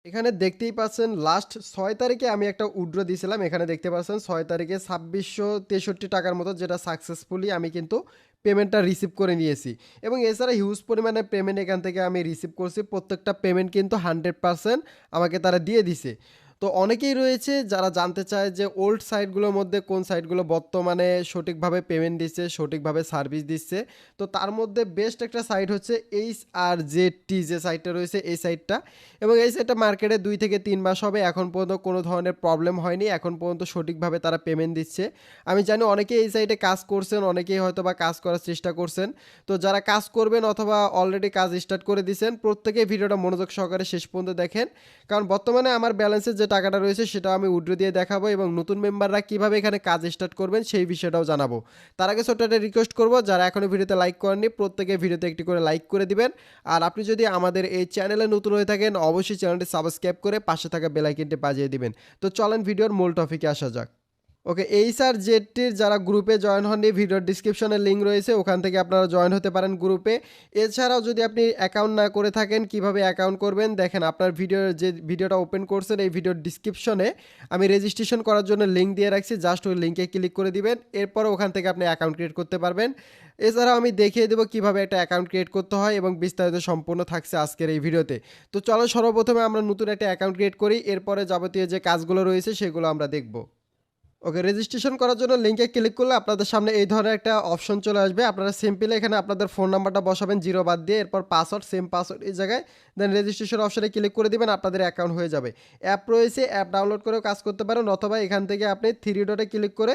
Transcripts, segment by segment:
এখানে দেখতেই পাচ্ছেন লাস্ট ৬ তারিখে আমি একটা উইথড্র দিয়েছিলাম। এখানে দেখতে পাচ্ছেন ৬ তারিখে ৳২৬৬৩ মতো, যেটা সাকসেসফুলি আমি কিন্তু পেমেন্টটা রিসিভ করে নিয়েছি। এবং এছাড়া হিউজ পরিমাণে পেমেন্ট এখান থেকে আমি রিসিভ করছি। প্রত্যেকটা পেমেন্ট কিন্তু 100% আমাকে তারা দিয়ে দিছে। তো অনেকেই রয়েছে যারা জানতে চায় যে ওল্ড সাইটগুলোর মধ্যে কোন সাইটগুলো বর্তমানে সঠিকভাবে পেমেন্ট দিচ্ছে, সঠিকভাবে সার্ভিস দিচ্ছে। তো তার মধ্যে বেস্ট একটা সাইট হচ্ছে HRZT, যে সাইটটা রয়েছে এই সাইটটা। এবং এই সাইটটা মার্কেটে ২ থেকে ৩ মাস হবে। এখন পর্যন্ত কোনো ধরনের প্রবলেম হয়নি। এখন পর্যন্ত সঠিকভাবে তারা পেমেন্ট দিচ্ছে। আমি জানি অনেকেই এই সাইটে কাজ করছেন, অনেকেই হয়তোবা কাজ করার চেষ্টা করছেন। তো যারা কাজ করবেন অথবা অলরেডি কাজ স্টার্ট করে দিয়েছেন, প্রত্যেকেই ভিডিওটা মনোযোগ সহকারে শেষ পর্যন্ত দেখেন। কারণ বর্তমানে আমার ব্যালেন্সের যে টাকাটা রয়েছে সেটাও আমি উইথড্র দিয়ে দেখাবো এবং নতুন মেম্বাররা কীভাবে এখানে কাজ স্টার্ট করবেন সেই বিষয়টাও জানাবো। তার আগে ছোট্ট একটা রিকোয়েস্ট করবো, যারা এখনও ভিডিওতে লাইক করেননি প্রত্যেকে ভিডিওতে একটি করে লাইক করে দিবেন। আর আপনি যদি আমাদের এই চ্যানেলে নতুন হয়ে থাকেন অবশ্যই চ্যানেলটি সাবস্ক্রাইব করে পাশে থাকা বেল আইকনটি বাজিয়ে দিবেন। তো চলেন ভিডিওর মূল টপিকে আসা যাক। ওকে, এইচআরজেডটির যারা গ্রুপে জয়েন হননি, ভিডিওর ডিসক্রিপশনে লিঙ্ক রয়েছে, ওখান থেকে আপনারা জয়েন হতে পারেন গ্রুপে। এছাড়াও যদি আপনি অ্যাকাউন্ট না করে থাকেন, কিভাবে অ্যাকাউন্ট করবেন দেখেন, আপনার যে ভিডিওটা ওপেন করছেন এই ভিডিওর ডিসক্রিপশনে আমি রেজিস্ট্রেশন করার জন্য লিঙ্ক দিয়ে রাখছি, জাস্ট ওই লিঙ্কে ক্লিক করে দিবেন। এরপর ওখান থেকে আপনি অ্যাকাউন্ট ক্রিয়েট করতে পারবেন। এছাড়াও আমি দেখিয়ে দেবো কীভাবে একটা অ্যাকাউন্ট ক্রিয়েট করতে হয় এবং বিস্তারিত সম্পূর্ণ থাকছে আজকের এই ভিডিওতে। তো চলো সর্বপ্রথমে আমরা নতুন একটা অ্যাকাউন্ট ক্রিয়েট করি, এরপরে যাবতীয় যে কাজগুলো রয়েছে সেগুলো আমরা দেখব। ওকে, রেজিস্ট্রেশন করার জন্য লিঙ্কে ক্লিক করলে আপনাদের সামনে এই ধরনের একটা অপশন চলে আসবে। আপনারা সিম্পলি এখানে আপনাদের ফোন নাম্বারটা বসাবেন 0 বাদ দিয়ে, এরপর পাসওয়ার্ড, সেম পাসওয়ার্ড এই জায়গায়, দেন রেজিস্ট্রেশন অপশনে ক্লিক করে দিবেন, আপনাদের অ্যাকাউন্ট হয়ে যাবে। অ্যাপ রয়েছে, অ্যাপ ডাউনলোড করেও কাজ করতে পারেন, অথবা এখান থেকে আপনি 3 ডটে ক্লিক করে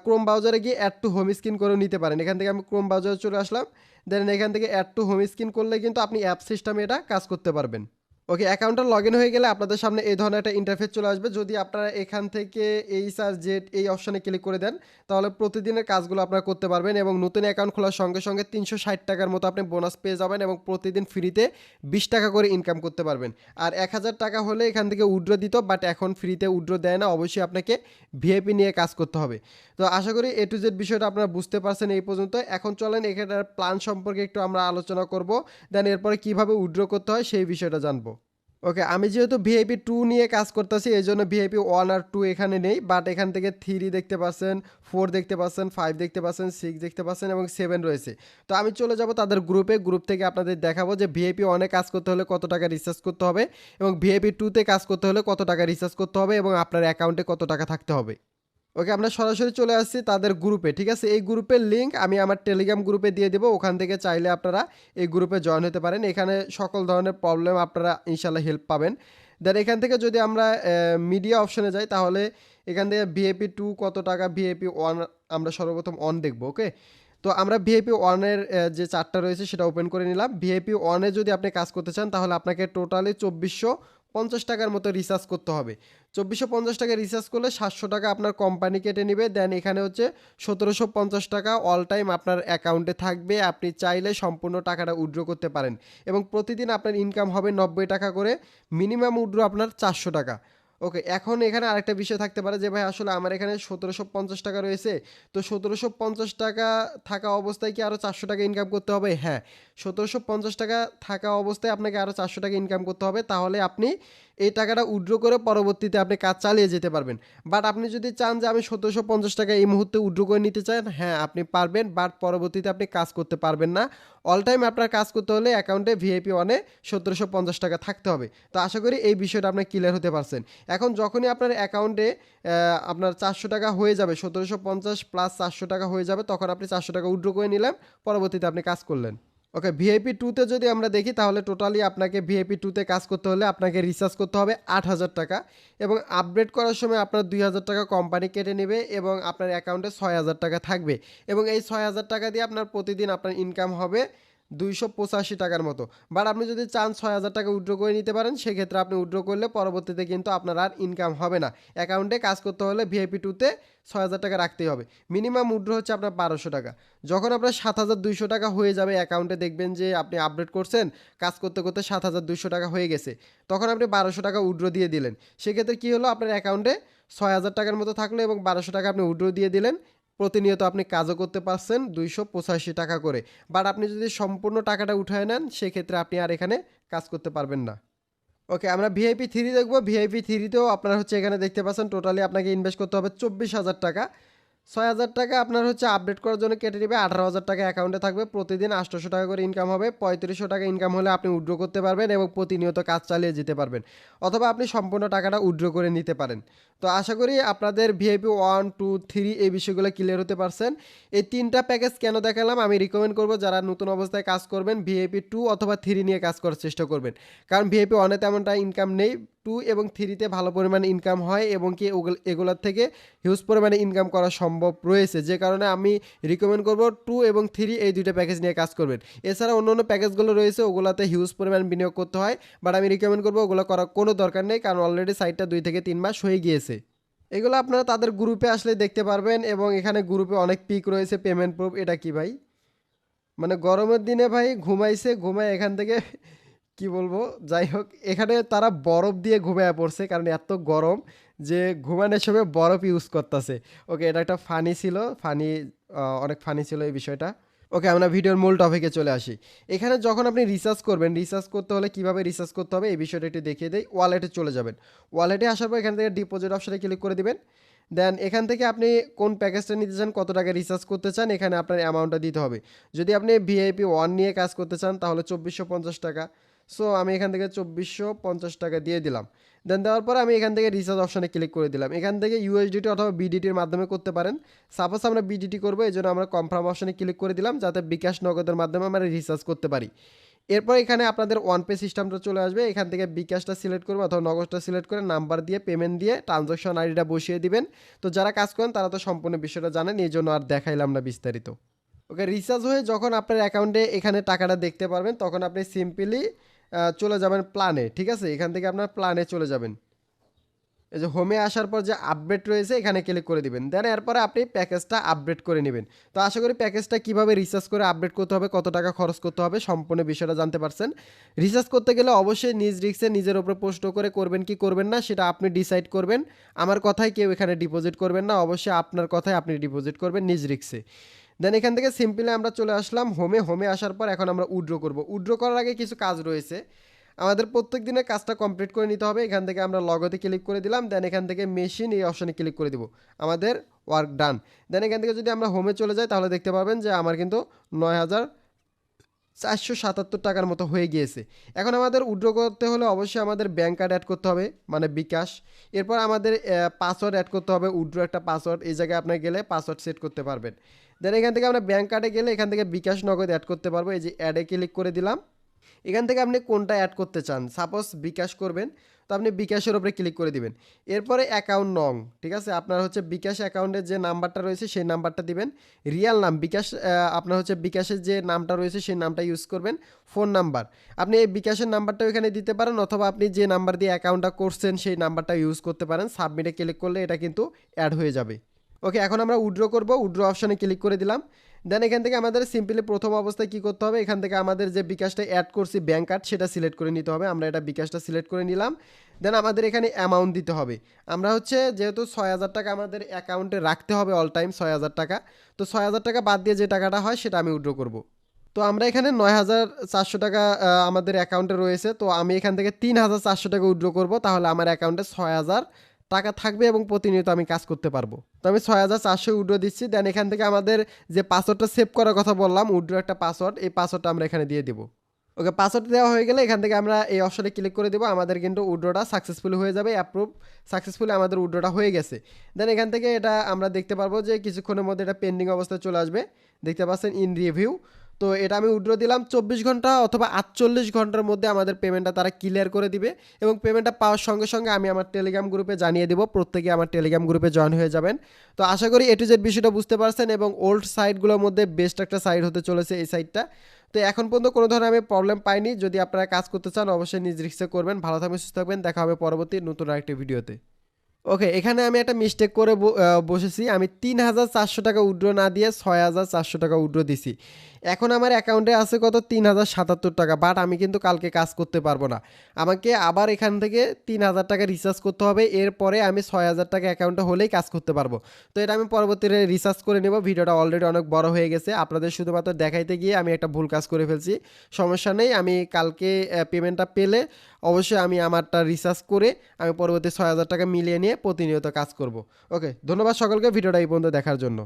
ক্রোম ব্রাউজারে গিয়ে অ্যাড টু হোম স্ক্রিন করেও নিতে পারেন। এখান থেকে আমি ক্রোম ব্রাউজারে চলে আসলাম, দেন এখান থেকে অ্যাড টু হোম স্ক্রিন করলে কিন্তু আপনি অ্যাপ সিস্টেমে এটা কাজ করতে পারবেন। ওকে, অ্যাকাউন্টটা লগ ইন হয়ে গেলে আপনাদের সামনে এই ধরনের একটা ইন্টারফেস চলে আসবে। যদি আপনারা এখান থেকে এইচআরজেড এই অপশনে ক্লিক করে দেন তাহলে প্রতিদিনের কাজগুলো আপনারা করতে পারবেন এবং নতুন অ্যাকাউন্ট খোলার সঙ্গে সঙ্গে ৩৬০ টাকার মতো আপনি বোনাস পেয়ে যাবেন এবং প্রতিদিন ফ্রিতে ২০ টাকা করে ইনকাম করতে পারবেন। আর ১,০০০ টাকা হলে এখান থেকে উইথড্র দিত, বাট এখন ফ্রিতে উইথড্র দেয় না, অবশ্যই আপনাকে ভিআইপি নিয়ে কাজ করতে হবে। তো আশা করি এ টু জেড বিষয়টা আপনারা বুঝতে পারছেন এই পর্যন্ত। এখন চলেন এখানটার প্ল্যান সম্পর্কে একটু আমরা আলোচনা করব, দেন এরপরে কীভাবে উইথড্র করতে হয় সেই বিষয়টা জানবো। ওকে, আমি যেহেতু ভিআইপি 2 নিয়ে কাজ করতেছি এই জন্য ভিআইপি 1 আর 2 এখানে নেই, বাট এখান থেকে 3 দেখতে পাচ্ছেন, 4 দেখতে পাচ্ছেন, 5 দেখতে পাচ্ছেন, 6 দেখতে পাচ্ছেন এবং 7 রয়েছে। তো আমি চলে যাব তাদের গ্রুপে, গ্রুপ থেকে আপনাদের দেখাবো যে ভিআইপি 1 এ কাজ করতে হলে কত টাকা রিচার্জ করতে হবে এবং ভিআইপি 2 তে কাজ করতে হলে কত টাকা রিচার্জ করতে হবে এবং আপনার অ্যাকাউন্টে কত টাকা থাকতে হবে। ওকে, আমরা সরাসরি চলে আসছি তাদের গ্রুপে, ঠিক আছে। এই গ্রুপের লিঙ্ক আমি আমার টেলিগ্রাম গ্রুপে দিয়ে দেবো, ওখান থেকে চাইলে আপনারা এই গ্রুপে জয়েন হতে পারেন। এখানে সকল ধরনের প্রবলেম আপনারা ইনশাল্লাহ হেল্প পাবেন। দেন এখান থেকে যদি আমরা মিডিয়া অপশনে যাই তাহলে এখান থেকে ভিআইপি 2 কত টাকা, ভিআইপি 1 আমরা সর্বপ্রথম অন দেখবো। ওকে, তো আমরা ভিআইপি 1-এর যে চার্টটা রয়েছে সেটা ওপেন করে নিলাম। ভিআইপি 1-এ যদি আপনি কাজ করতে চান তাহলে আপনাকে টোটালি ২৪৫০ টাকার মতো রিচার্জ করতে হবে। ২৪৫০ টাকা রিচার্জ করলে ৭০০ টাকা আপনার কোম্পানি কেটে নেবে। দেন এখানে হচ্ছে ১৭৫০ টাকা অল টাইম আপনার অ্যাকাউন্টে থাকবে। আপনি চাইলে সম্পূর্ণ টাকাটা উইথড্র করতে পারেন এবং প্রতিদিন আপনার ইনকাম হবে ৯০ টাকা করে, মিনিমাম উইথড্র আপনার ৪০০ টাকা। ওকে, এখন এখানে আরেকটা বিষয় থাকতে পারে যে ভাই আসলে আমার এখানে ১৭৫০ টাকা রয়েছে, তো ১৭৫০ টাকা থাকা অবস্থায় কি আরও ৪০০ টাকা ইনকাম করতে হবে? হ্যাঁ, ১৭৫০ টাকা থাকা অবস্থায় আপনাকে আরও ৪০০ টাকা ইনকাম করতে হবে, তাহলে আপনি এই টাকাটা উইথড্র করে পরবর্তীতে আপনি কাজ চালিয়ে যেতে পারবেন। বাট আপনি যদি চান যে আমি ১৭৫০ টাকা এই মুহূর্তে উইথড্র করে নিতে চান, হ্যাঁ আপনি পারবেন, বাট পরবর্তীতে আপনি কাজ করতে পারবেন না। অল টাইম আপনার কাজ করতে হলে অ্যাকাউন্টে ভিআইপি 1-এ ১৭৫০ টাকা থাকতে হবে। তো আশা করি এই বিষয়টা আপনি ক্লিয়ার হতে পারছেন। এখন যখনই আপনার অ্যাকাউন্টে আপনার ৪০০ টাকা হয়ে যাবে, ১৭৫০ প্লাস ৪০০ টাকা হয়ে যাবে, তখন আপনি ৪০০ টাকা উইথড্র করে নিলেন, পরবর্তীতে আপনি কাজ করলেন। ওকে, ভিআইপি 2-তে যদি আমরা দেখি তাহলে টোটালি আপনাকে ভিআইপি 2-তে কাজ করতে হলে আপনাকে রিচার্জ করতে হবে ৮,০০০ টাকা এবং আপডেট করার সময় আপনার ২,০০০ টাকা কোম্পানি কেটে নেবে এবং আপনার অ্যাকাউন্টে ৬,০০০ টাকা থাকবে এবং এই ৬,০০০ টাকা দিয়ে আপনার প্রতিদিন আপনার ইনকাম হবে ২৮৫ টাকার মতো। বাট আপনি যদি চান ৬,০০০ টাকা উইথড্র করে নিতে পারেন, সেক্ষেত্রে আপনি উইথড্র করলে পরবর্তীতে কিন্তু আপনার আর ইনকাম হবে না। অ্যাকাউন্টে কাজ করতে হলে ভিআইপি 2-তে ৬,০০০ টাকা রাখতেই হবে। মিনিমাম উইথড্র হচ্ছে আপনার ১২০০ টাকা। যখন আপনার ৭,২০০ টাকা হয়ে যাবে অ্যাকাউন্টে, দেখবেন যে আপনি আপডেট করছেন, কাজ করতে করতে ৭,২০০ টাকা হয়ে গেছে, তখন আপনি ১২০০ টাকা উইথড্র দিয়ে দিলেন। সেক্ষেত্রে কী হলো, আপনার অ্যাকাউন্টে ৬,০০০ টাকার মতো থাকলো এবং ১২০০ টাকা আপনি উইথড্র দিয়ে দিলেন। প্রতিনিয়ত আপনি কাজও করতে পারছেন ২৮৫ টাকা করে। বাট আপনি যদি সম্পূর্ণ টাকাটা উঠায় নেন, সেক্ষেত্রে আপনি আর এখানে কাজ করতে পারবেন না। ওকে, আমরা ভিআইপি থ্রি দেখবো। ভিআইপি থ্রিতেও আপনার হচ্ছে এখানে দেখতে পাচ্ছেন টোটালি আপনাকে ইনভেস্ট করতে হবে 24,000 টাকা। 6,000 টাকা আপনার হচ্ছে আপডেট করার জন্য কেটে নেবে, 18,000 টাকা অ্যাকাউন্টে থাকবে, প্রতিদিন 800 টাকা করে ইনকাম হবে। 3500 টাকা ইনকাম হলে আপনি উইথড্র করতে পারবেন এবং প্রতিনিয়ত কাজ চালিয়ে যেতে পারবেন, অথবা আপনি সম্পূর্ণ টাকাটা উইথড্র করে নিতে পারেন। তো আশা করি আপনাদের ভিআইপি 1, 2, 3 এই বিষয়গুলো ক্লিয়ার হতে পারছেন। এই তিনটা প্যাকেজ কেন দেখালাম, আমি রিকমেন্ড করবো যারা নতুন অবস্থায় কাজ করবেন ভিআইপি 2 অথবা 3 নিয়ে কাজ করার চেষ্টা করবেন। কারণ ভিআইপি 1-এ তেমনটা ইনকাম নেই, 2 এবং 3-তে ভালো পরিমাণে ইনকাম হয় এবং কি এগুলোর থেকে হিউজ পরিমাণে ইনকাম করা সম্ভব রয়েছে, যে কারণে আমি রিকমেন্ড করব 2 এবং 3 এই দুইটা প্যাকেজ নিয়ে কাজ করবেন। এছাড়া অন্য অন্য প্যাকেজগুলো রয়েছে, ওগুলোতে হিউজ পরিমাণ বিনিয়োগ করতে হয়, বাট আমি রিকমেন্ড করবো ওগুলো করার কোনো দরকার নেই, কারণ অলরেডি সাইটটা 2 থেকে 3 মাস হয়ে গিয়েছে। এগুলো আপনারা তাদের গ্রুপে আসলে দেখতে পারবেন, এবং এখানে গ্রুপে অনেক পিক রয়েছে পেমেন্ট প্রুফ। এটা কি ভাই, মানে গরমের দিনে ভাই ঘুমাইছে, ঘুমায় এখান থেকে কি বলবো, যাই হোক এখানে তারা বরফ দিয়ে ঘুমায় পড়ছে, কারণ এত গরম যে ঘুমানোর সময় বরফ ইউজ করতেছে। ওকে, এটা একটা ফানি ছিল, ফানি, অনেক ফানি ছিল এই বিষয়টা। ওকে, আমরা ভিডিওর মূল টপিকে চলে আসি। এখানে যখন আপনি রিসার্চ করবেন, রিসার্চ করতে হলে কীভাবে রিসার্চ করতে হবে এই বিষয়টা একটু দেখিয়ে দেয়। ওয়ালেটে চলে যাবেন, ওয়ালেটে আসার পর এখান থেকে ডিপোজিট অপশনে ক্লিক করে দিবেন। দেন এখান থেকে আপনি কোন প্যাকেজটা নিতে চান, কত টাকা রিচার্জ করতে চান, এখানে আপনার অ্যামাউন্টটা দিতে হবে। যদি আপনি ভিআইপি 1 নিয়ে কাজ করতে চান তাহলে 2450 টাকা। সো আমি এখান থেকে 2450 টাকা দিয়ে দিলাম। দেন দেওয়ার পর আমি এখান থেকে রিচার্জ অপশানে ক্লিক করে দিলাম। এখান থেকে ইউএসডিটি অথবা বিডিটির মাধ্যমে করতে পারেন। সাপোজ আমরা বিডিটি করবো, এই জন্য আমরা কনফার্ম অপশানে ক্লিক করে দিলাম, যাতে বিকাশ নগদের মাধ্যমে আমরা রিচার্জ করতে পারি। এরপর এখানে আপনাদের ওয়ান পে সিস্টেমটা চলে আসবে। এখান থেকে বিকাশটা সিলেক্ট করবে অথবা নগদটা সিলেক্ট করে নাম্বার দিয়ে পেমেন্ট দিয়ে ট্রানজাকশন আইডিটা বসিয়ে দিবেন। তো যারা কাজ করেন তারা তো সম্পূর্ণ বিষয়টা জানেন, এই জন্য আর দেখাইলাম না বিস্তারিত। ওকে, রিচার্জ হয়ে যখন আপনার অ্যাকাউন্টে এখানে টাকাটা দেখতে পারবেন, তখন আপনি সিম্পলি চলে যাবেন প্ল্যানে। ঠিক আছে, এখান থেকে আপনার প্ল্যানে চলে যাবেন। এই যে হোমে আসার পর যে আপডেট রয়েছে এখানে ক্লিক করে দিবেন। দেন এরপরে আপনি প্যাকেজটা আপডেট করে নেবেন। তো আশা করি প্যাকেজটা কীভাবে রিচার্জ করে আপডেট করতে হবে, কত টাকা খরচ করতে হবে, সম্পূর্ণ বিষয়টা জানতে পারছেন। রিচার্জ করতে গেলে অবশ্যই নিজ রিস্কে নিজের উপরে প্রশ্ন করে করবেন কি করবেন না সেটা আপনি ডিসাইড করবেন। আমার কথায় কেউ এখানে ডিপোজিট করবেন না, অবশ্যই আপনার কথায় আপনি ডিপোজিট করবেন নিজ রিস্কে। দেন এখান থেকে সিম্পলি আমরা চলে আসলাম হোমে। হোমে আসার পর এখন আমরা উইথড্র করব। উইথড্র করার আগে কিছু কাজ রয়েছে, আমাদের প্রত্যেক দিনের কাজটা কমপ্লিট করে নিতে হবে। এখান থেকে আমরা লগতে ক্লিক করে দিলাম। দেন এখান থেকে মেশিন এই অপশানে ক্লিক করে দিব, আমাদের ওয়ার্ক ডান। দেন এখান থেকে যদি আমরা হোমে চলে যাই তাহলে দেখতে পাবেন যে আমার কিন্তু 9,477 টাকার মতো হয়ে গিয়েছে। এখন আমাদের উইথড্র করতে হলে অবশ্যই আমাদের ব্যাঙ্ক কার্ড অ্যাড করতে হবে, মানে বিকাশ। এরপর আমাদের পাসওয়ার্ড অ্যাড করতে হবে, উইথড্র একটা পাসওয়ার্ড, এই জায়গায় আপনার গেলে পাসওয়ার্ড সেট করতে পারবেন। দেন এখান থেকে আমরা ব্যাঙ্ক কার্ডে গেলে এখান থেকে বিকাশ নগদ অ্যাড করতে পারবো, এই যে অ্যাডে ক্লিক করে দিলাম। এখান থেকে আপনি কোনটা অ্যাড করতে চান, সাপোজ বিকাশ করবেন, তো আপনি বিকাশের উপরে ক্লিক করে দিবেন। এরপরে অ্যাকাউন্ট নং, ঠিক আছে, আপনার হচ্ছে বিকাশ অ্যাকাউন্টের যে নাম্বারটা রয়েছে সেই নাম্বারটা দিবেন। রিয়াল নাম বিকাশ, আপনার হচ্ছে বিকাশের যে নামটা রয়েছে সেই নামটা ইউজ করবেন। ফোন নাম্বার, আপনি এই বিকাশের নাম্বারটাও এখানে দিতে পারেন, অথবা আপনি যে নাম্বার দিয়ে অ্যাকাউন্টটা করছেন সেই নাম্বারটা ইউজ করতে পারেন। সাবমিটে ক্লিক করলে এটা কিন্তু অ্যাড হয়ে যাবে। ওকে, এখন আমরা উইথড্র করব, উইথড্র অপশানে ক্লিক করে দিলাম। দেন এখান থেকে আমাদের সিম্পলি প্রথম অবস্থায় কী করতে হবে, এখান থেকে আমাদের যে বিকাশটা অ্যাড করছি ব্যাঙ্ক কার্ড সেটা সিলেক্ট করে নিতে হবে। আমরা এটা বিকাশটা সিলেক্ট করে নিলাম। দেন আমাদের এখানে অ্যামাউন্ট দিতে হবে। আমরা হচ্ছে যেহেতু 6,000 টাকা আমাদের অ্যাকাউন্টে রাখতে হবে অল টাইম 6,000 টাকা, তো 6,000 টাকা বাদ দিয়ে যে টাকাটা হয় সেটা আমি উইথড্র করব। তো আমরা এখানে 9,400 টাকা আমাদের অ্যাকাউন্টে রয়েছে, তো আমি এখান থেকে 3,400 টাকা উইথড্র করব, তাহলে আমার অ্যাকাউন্টে 6,000 টাকা থাকবে এবং প্রতিনিয়ত আমি কাজ করতে পারবো। তো আমি 6,400 উইথড্র দিচ্ছি। দেন এখান থেকে আমাদের যে পাসওয়ার্ডটা সেভ করার কথা বললাম, উইথড্র একটা পাসওয়ার্ড, এই পাসওয়ার্ডটা আমরা এখানে দিয়ে দেবো। ওকে, পাসওয়ার্ড দেওয়া হয়ে গেলে এখান থেকে আমরা এই অপশনে ক্লিক করে দেবো। আমাদের কিন্তু উইথড্রটা সাকসেসফুলি হয়ে যাবে, অ্যাপ্রুভ, সাকসেসফুলি আমাদের উইথড্রটা হয়ে গেছে। দেন এখান থেকে এটা আমরা দেখতে পারবো যে কিছুক্ষণের মধ্যে এটা পেন্ডিং অবস্থায় চলে আসবে, দেখতে পাচ্ছেন ইন রিভিউ। তো এটা আমি উইথড্র দিলাম, 24 ঘন্টা অথবা 48 ঘন্টার মধ্যে আমাদের পেমেন্টটা তারা ক্লিয়ার করে দিবে, এবং পেমেন্টটা পাওয়ার সঙ্গে সঙ্গে আমি আমার টেলিগ্রাম গ্রুপে জানিয়ে দেবো, প্রত্যেকে আমার টেলিগ্রাম গ্রুপে জয়েন হয়ে যাবেন। তো আশা করি এ টু জেড বিষয়টা বুঝতে পারছেন, এবং ওল্ড সাইটগুলোর মধ্যে বেস্ট একটা সাইট হতে চলেছে এই সাইটটা। তো এখন পর্যন্ত কোনো ধরনের আমি প্রবলেম পাইনি। যদি আপনারা কাজ করতে চান অবশ্যই নিজ রিস্কে করবেন। ভালো থাকবেন, সুস্থ থাকবেন, দেখা হবে পরবর্তী নতুন আরেকটি ভিডিওতে। ওকে, এখানে আমি একটা মিস্টেক করে বসেছি। আমি ৩,৪০০ টাকা উইথড্র না দিয়ে ৬,৪০০ টাকা উইথড্র দিছি। এখন আমার অ্যাকাউন্টে আছে কত? ৩,০৭৭ টাকা। বাট আমি কিন্তু কালকে কাজ করতে পারবো না। আমাকে আবার এখান থেকে ৩,০০০ টাকা রিচার্জ করতে হবে। এরপরে আমি ৬,০০০ টাকা অ্যাকাউন্টে হলেই কাজ করতে পারবো। তো এটা আমি পরবর্তীতে রিচার্জ করে নেব। ভিডিওটা অলরেডি অনেক বড় হয়ে গেছে। আপনাদের শুধুমাত্র দেখাইতে গিয়ে আমি একটা ভুল কাজ করে ফেলছি। সমস্যা নেই, আমি কালকে পেমেন্টটা পেলে অবশ্যই আমি আমারটা রিচার্জ করে আমি পরবর্তী ৬,০০০ টাকা মিলিয়ে নিয়ে প্রতিনিয়ত কাজ করব। ওকে, ধন্যবাদ সকলকে ভিডিওটা এই পর্যন্ত দেখার জন্য।